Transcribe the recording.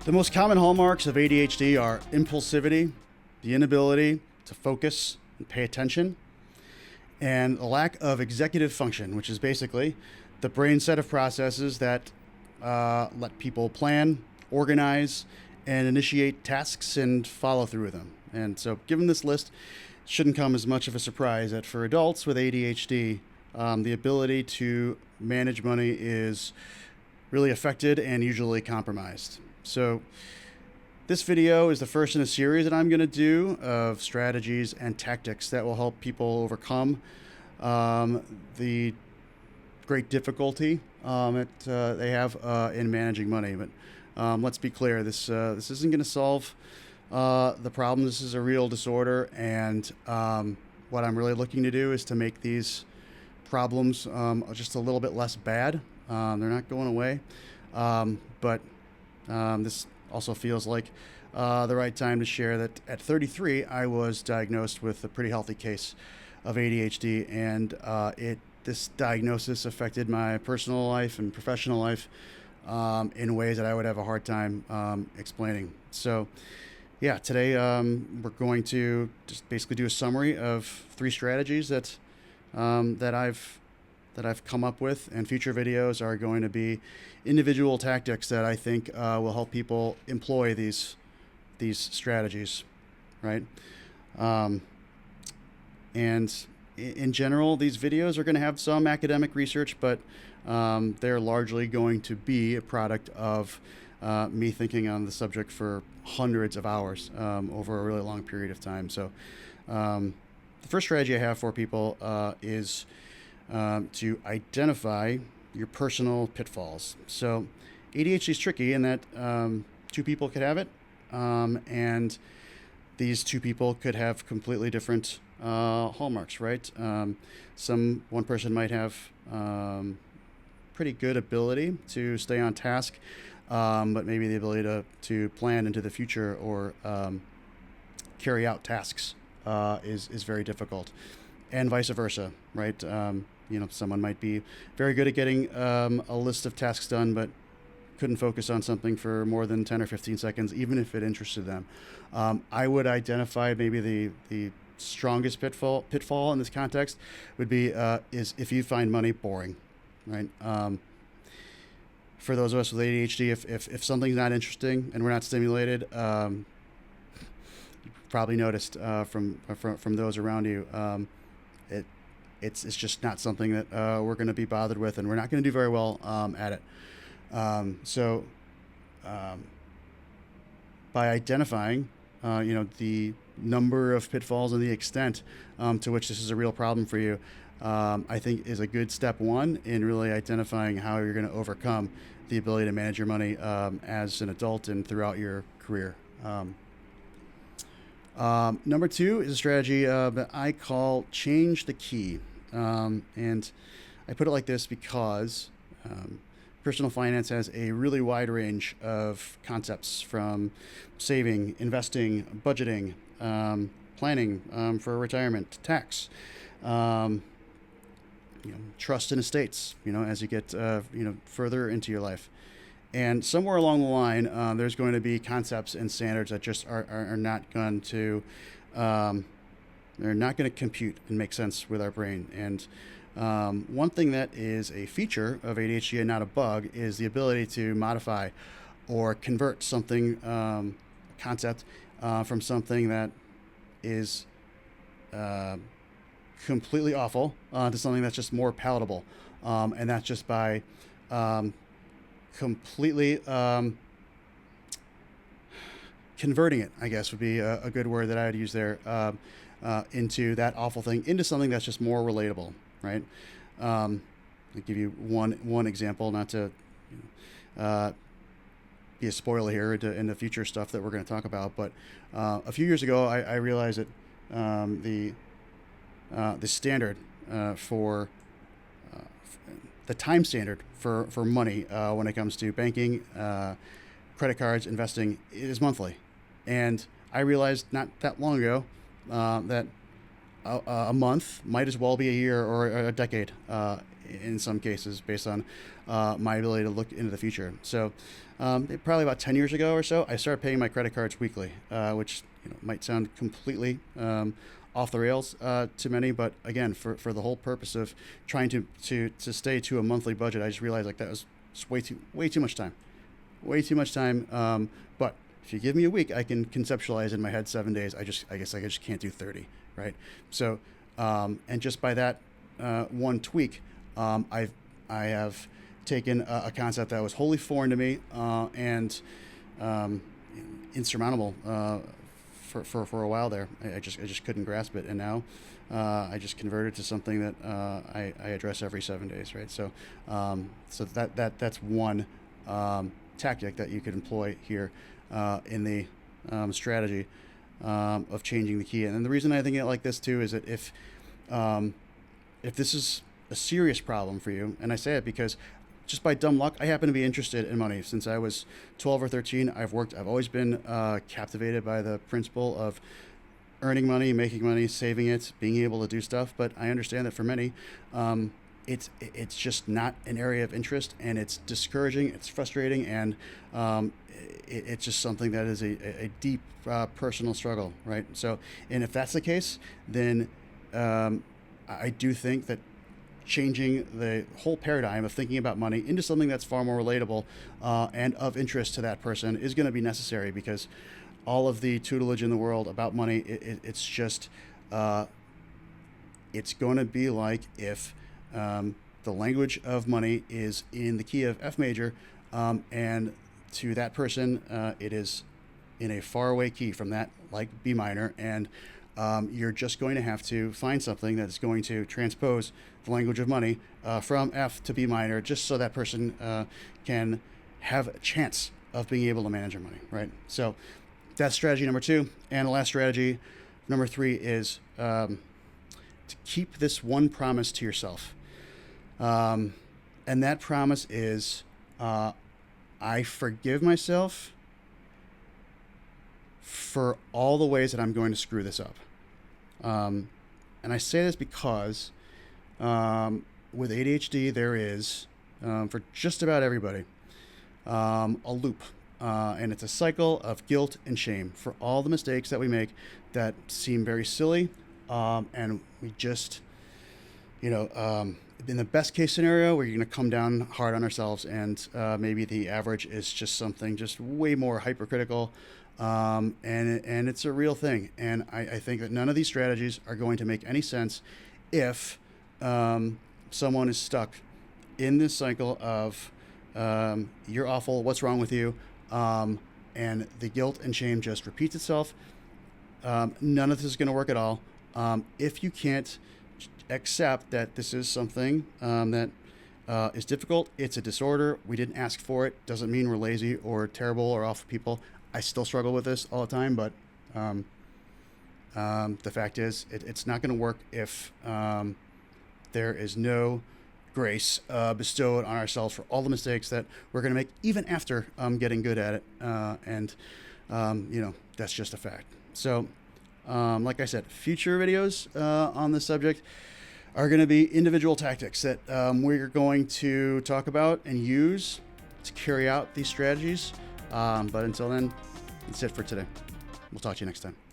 The most common hallmarks of ADHD are impulsivity, the inability to focus and pay attention, and a lack of executive function, which is basically the brain set of processes that let people plan, organize, and initiate tasks and follow through with them. And so given this list, it shouldn't come as much of a surprise that for adults with ADHD, the ability to manage money is really affected and usually compromised. So this video is the first in a series that I'm going to do of strategies and tactics that will help people overcome the great difficulty that they have in managing money. But let's be clear, this isn't going to solve the problem. This is a real disorder, and what I'm really looking to do is to make these problems just a little bit less bad. They're not going away, but this also feels like the right time to share that at 33, I was diagnosed with a pretty healthy case of ADHD, and this diagnosis affected my personal life and professional life in ways that I would have a hard time explaining. So, yeah, today we're going to just basically do a summary of 3 strategies that I've come up with, and future videos are going to be individual tactics that I think will help people employ these strategies, right? And in general, these videos are going to have some academic research, but they're largely going to be a product of me thinking on the subject for hundreds of hours over a really long period of time. So the first strategy I have for people is to identify your personal pitfalls. So ADHD is tricky in that 2 people could have it, and these 2 people could have completely different hallmarks, right? One person might have pretty good ability to stay on task, but maybe the ability to plan into the future or carry out tasks is very difficult, and vice versa, right? Someone might be very good at getting a list of tasks done, but couldn't focus on something for more than 10 or 15 seconds, even if it interested them. I would identify maybe the strongest pitfall in this context would be is if you find money boring, right? For those of us with ADHD, if something's not interesting and we're not stimulated, you probably noticed from those around you, it's just not something that we're going to be bothered with, and we're not going to do very well at it. So by identifying the number of pitfalls and the extent to which this is a real problem for you, I think is a good step 1 in really identifying how you're going to overcome the ability to manage your money as an adult and throughout your career. Number 2 is a strategy that I call change the key. And I put it like this because personal finance has a really wide range of concepts, from saving, investing, budgeting, planning for retirement, tax, trust and estates, as you get further into your life. And somewhere along the line, there's going to be concepts and standards that just are not going to they're not going to compute and make sense with our brain. And one thing that is a feature of ADHD and not a bug is the ability to modify or convert something, concept, from something that is completely awful to something that's just more palatable. And that's just by completely converting it, I guess would be a good word that I would use there, into that awful thing into something that's just more relatable, right? I'll give you one example, not to be a spoiler here in the future stuff that we're going to talk about, but a few years ago I realized that the standard for the time standard for money when it comes to banking, credit cards, investing is monthly. And I realized not that long ago that a month might as well be a year or a decade in some cases based on my ability to look into the future. So probably about 10 years ago or so, I started paying my credit cards weekly, which might sound completely off the rails to many, but again, for the whole purpose of trying to stay to a monthly budget, I just realized like that was just way too much time, but if you give me a week, I can conceptualize in my head 7 days. I guess I just can't do 30, right? So, and just by that one tweak, I have taken a concept that was wholly foreign to me and insurmountable for a while there. I just couldn't grasp it, and now I just converted to something that I address every 7 days, right? So, so that's one tactic that you could employ here in the strategy of changing the key. And the reason I think it like this too is that if this is a serious problem for you, and I say it because just by dumb luck, I happen to be interested in money since I was 12 or 13. I've always been captivated by the principle of earning money, making money, saving it, being able to do stuff. But I understand that for many, it's just not an area of interest, and it's discouraging, it's frustrating, and it's just something that is a deep personal struggle, right? So, and if that's the case, then I do think that changing the whole paradigm of thinking about money into something that's far more relatable and of interest to that person is going to be necessary, because all of the tutelage in the world about money, it's just, it's going to be like if the language of money is in the key of F major, and to that person, it is in a faraway key from that, like B minor, and you're just going to have to find something that's going to transpose the language of money from F to B minor, just so that person can have a chance of being able to manage their money, right? So that's strategy number 2. And the last strategy, number 3, is to keep this one promise to yourself. And that promise is, I forgive myself for all the ways that I'm going to screw this up. And I say this because with ADHD, there is, for just about everybody, a loop. And it's a cycle of guilt and shame for all the mistakes that we make that seem very silly. And we just, in the best case scenario, we're going to come down hard on ourselves, and maybe the average is just something just way more hypercritical. And it's a real thing. And I think that none of these strategies are going to make any sense if someone is stuck in this cycle of you're awful, what's wrong with you? And the guilt and shame just repeats itself. None of this is going to work at all. If you can't accept that this is something that is difficult, it's a disorder, we didn't ask for it, doesn't mean we're lazy or terrible or awful people. I still struggle with this all the time, but the fact is it's not going to work if there is no grace bestowed on ourselves for all the mistakes that we're going to make, even after getting good at it. And that's just a fact. So, like I said, future videos on this subject are going to be individual tactics that we're going to talk about and use to carry out these strategies. But until then, that's it for today. We'll talk to you next time.